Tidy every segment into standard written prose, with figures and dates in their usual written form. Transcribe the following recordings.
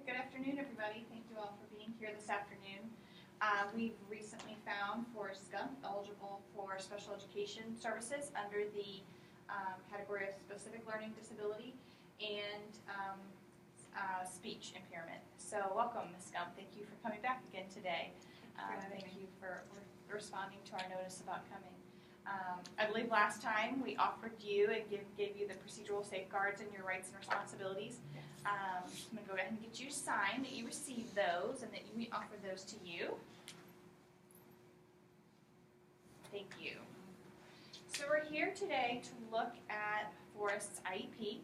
Good afternoon, everybody. Thank you all for being here this afternoon. We've recently found Forrest Gump eligible for special education services under the category of specific learning disability and speech impairment. So welcome, Ms. Gump. Thank you for coming back again today. Thank you for responding to our notice about coming. I believe last time we offered you and gave you the procedural safeguards and your rights and responsibilities. I'm going to go ahead and get you signed that you received those and that we offered those to you. Thank you. So we're here today to look at Forrest's IEP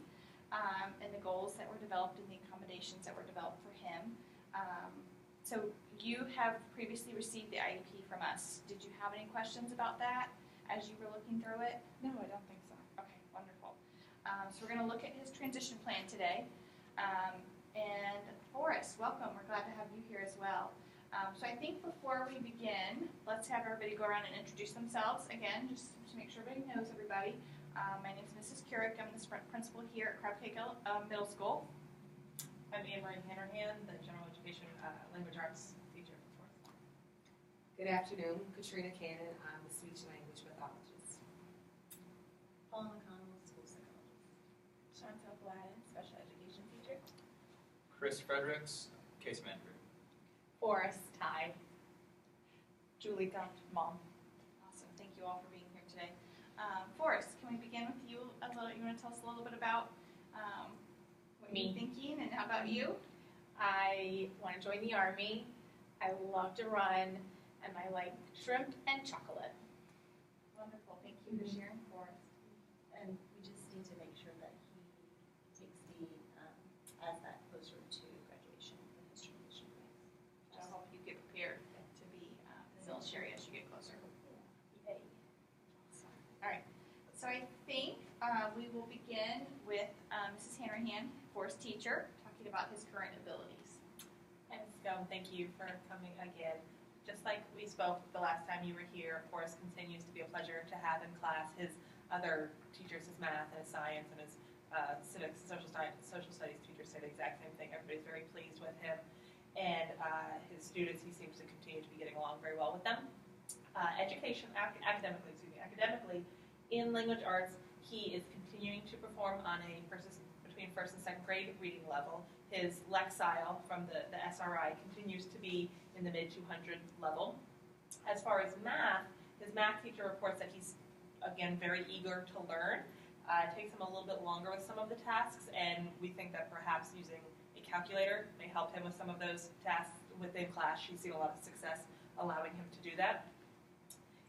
and the goals that were developed and the accommodations that were developed for him. So you have previously received the IEP from us. Did you have any questions about that as you were looking through it? No, I don't think so. Okay, wonderful. So we're going to look at his transition plan today. And Forrest, welcome. We're glad to have you here as well. So I think before we begin, let's have everybody go around and introduce themselves again, just to make sure everybody knows everybody. My name is Mrs. Keurig. I'm the principal here at Crab Cake Middle School. I'm Anne-Marie Hannerhan, the general education language arts teacher at Forrest. Good afternoon, Katrina Cannon. I'm the speech language pathologist. Paula McConnell, school psychologist. Chantel Gladden, special education teacher. Chris Fredericks, case manager. Forrest, Ty. Julie Gump, mom. Awesome. Thank you all for being here today. Forrest, can we begin with you a little? You want to tell us a little bit about what Me. you're thinking and how about you? I want to join the Army. I love to run, and I like shrimp and chocolate. Wonderful. Thank you for sharing, Forrest. And we just need to make sure that he takes the ASVAB closer to graduation in his transition phase. I hope you get prepared to be military as you get closer. Yay. All right. So I think we will begin with Mrs. Hannerhan, Forrest teacher, talking about his current abilities. And Scum, thank you for coming again. Just like we spoke the last time you were here, Forrest continues to be a pleasure to have in class. His other teachers, his math and his science and his civics and social studies teachers say the exact same thing. Everybody's very pleased with him. And his students, he seems to continue to be getting along very well with them. Academically, in language arts, he is continuing to perform on between first and second grade reading level. His Lexile from the SRI continues to be in the mid-200 level. As far as math, his math teacher reports that he's, again, very eager to learn. It takes him a little bit longer with some of the tasks, and we think that perhaps using a calculator may help him with some of those tasks within class. She's seen a lot of success allowing him to do that.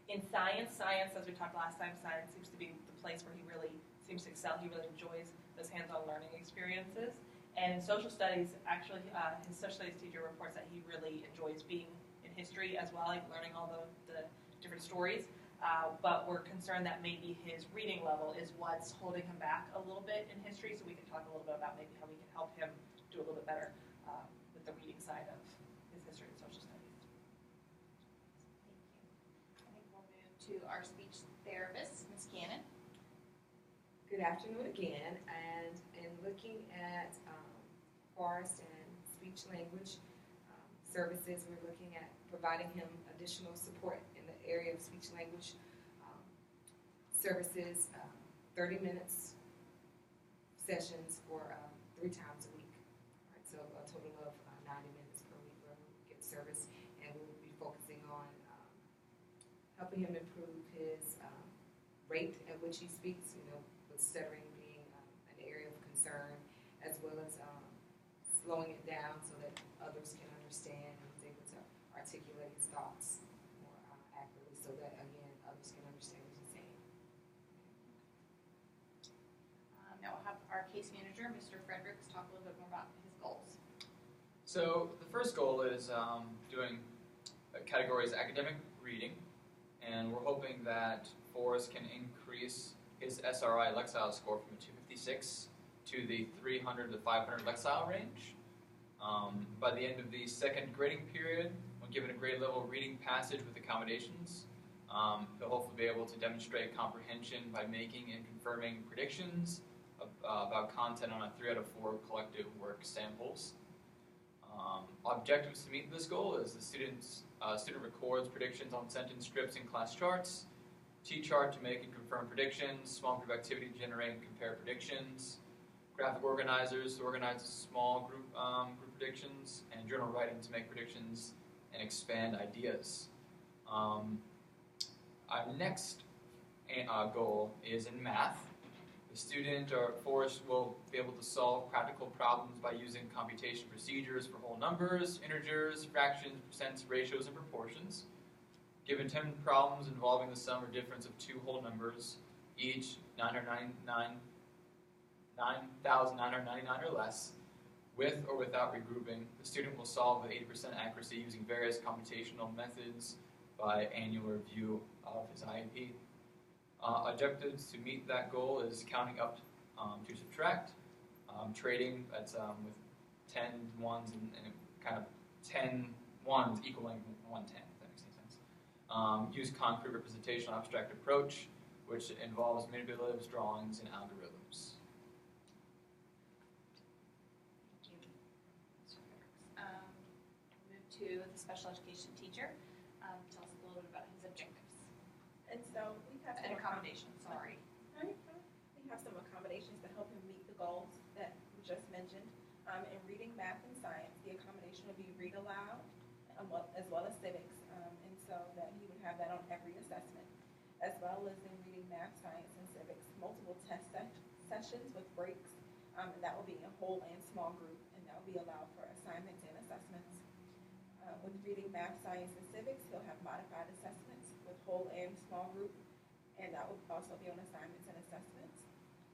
In science, as we talked last time, science seems to be the place where he really seems to excel. He really enjoys those hands-on learning experiences. And social studies, actually, his social studies teacher reports that he really enjoys being in history as well, like learning all the different stories. But we're concerned that maybe his reading level is what's holding him back a little bit in history, so we can talk a little bit about maybe how we can help him do a little bit better with the reading side of his history and social studies. Thank you. I think we'll move to our speech therapist, Ms. Cannon. Good afternoon again. And in looking at Forrest and speech language services, we're looking at providing him additional support in the area of speech language services, 30 minutes sessions for 3 times a week. All right, so a total of 90 minutes per week where we get service, and we'll be focusing on helping him improve his rate at which he speaks, with stuttering being an area of concern, as well as slowing it down so that others can understand and he's able to articulate his thoughts more accurately so that, again, others can understand what he's saying. Now we'll have our case manager, Mr. Fredericks, talk a little bit more about his goals. So the first goal is doing categories academic reading, and we're hoping that Forrest can increase his SRI Lexile score from a 256 to the 300 to 500 Lexile range. By the end of the second grading period, when given a grade level reading passage with accommodations, he'll hopefully be able to demonstrate comprehension by making and confirming predictions about content on a 3 out of 4 collective work samples. Objectives to meet this goal is the student records predictions on sentence scripts and class charts, T-chart to make and confirm predictions, small group activity to generate and compare predictions, graphic organizers to organize small group predictions, and journal writing to make predictions and expand ideas. Our next goal is in math. The student or Forrest will be able to solve practical problems by using computation procedures for whole numbers, integers, fractions, percents, ratios, and proportions. Given 10 problems involving the sum or difference of two whole numbers, each 9,999 or less, with or without regrouping, the student will solve with 80% accuracy using various computational methods by annual review of his IEP. Objectives to meet that goal is counting up to subtract, trading, that's with 10 ones and kind of 10 ones equaling 110, if that makes any sense. Use concrete representational abstract approach, which involves manipulatives, drawings, and algorithms. Thank you. Move to the special education teacher. Tell us a little bit about his objectives. And so we have And accommodations, sorry. We have some accommodations to help him meet the goals that we just mentioned. In reading, math, and science, the accommodation would be read aloud, as well as civics, and so that he would have that on every assessment, as well as in reading, math, science, and civics, multiple test sessions with breaks, and that will be in whole and small group, and that will be allowed for assignments and assessments. With reading, math, science, and civics, he'll have modified assessments with whole and small group, and that will also be on assignments and assessments.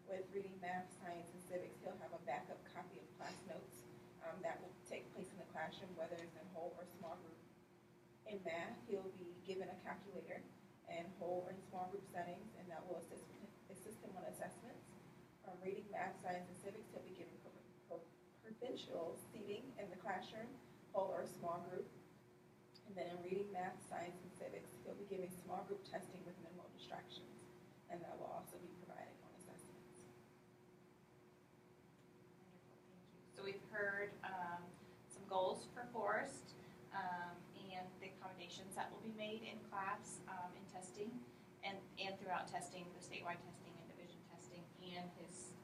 With reading, math, science, and civics, he'll have a backup copy of class notes that will take place in the classroom, whether it's in whole or small group. In math, he'll be given a calculator and whole and small group settings, and that will assist him on assessments. Reading, math, science, and civics, he'll be given provincial seating in the classroom, whole or small group. And then in reading, math, science, and civics, he'll be giving small group testing with minimal distractions, and that will also be provided on assessments. Wonderful, thank you. So we've heard some goals for Forrest and the accommodations that will be made in class, in testing, and throughout testing, the statewide testing and division testing, and his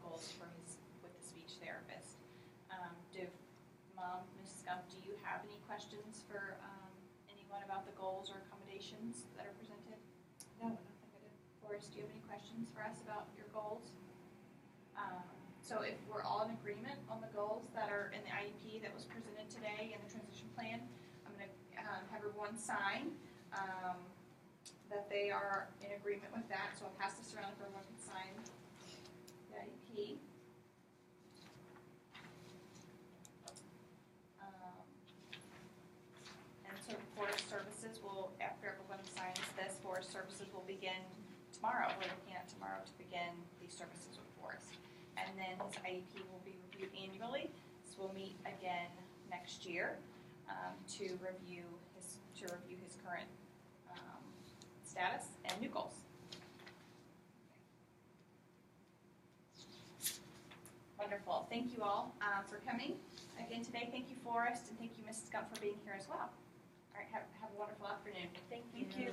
goals for with the speech therapist. Mom, Ms. Scump, do you have any questions for anyone about the goals or accommodations that are presented? No, I don't think I did. Forrest, do you have any questions for us about your goals? So if we're all in agreement on the goals that are in the IEP that was presented today and the transition plan, I'm going to have everyone sign that they are in agreement with that. So I'll pass this around if everyone can sign the IEP. So Forest Services will, after everyone signs this, Forest Services will begin tomorrow. We're looking at tomorrow to begin these services with Forest. And then his IEP will be reviewed annually. So we'll meet again next year to review his current status and new goals. Wonderful. Thank you all for coming again today. Thank you, Forrest, and thank you, Mrs. Scump, for being here as well. All right, have a wonderful afternoon. Thank Thank you.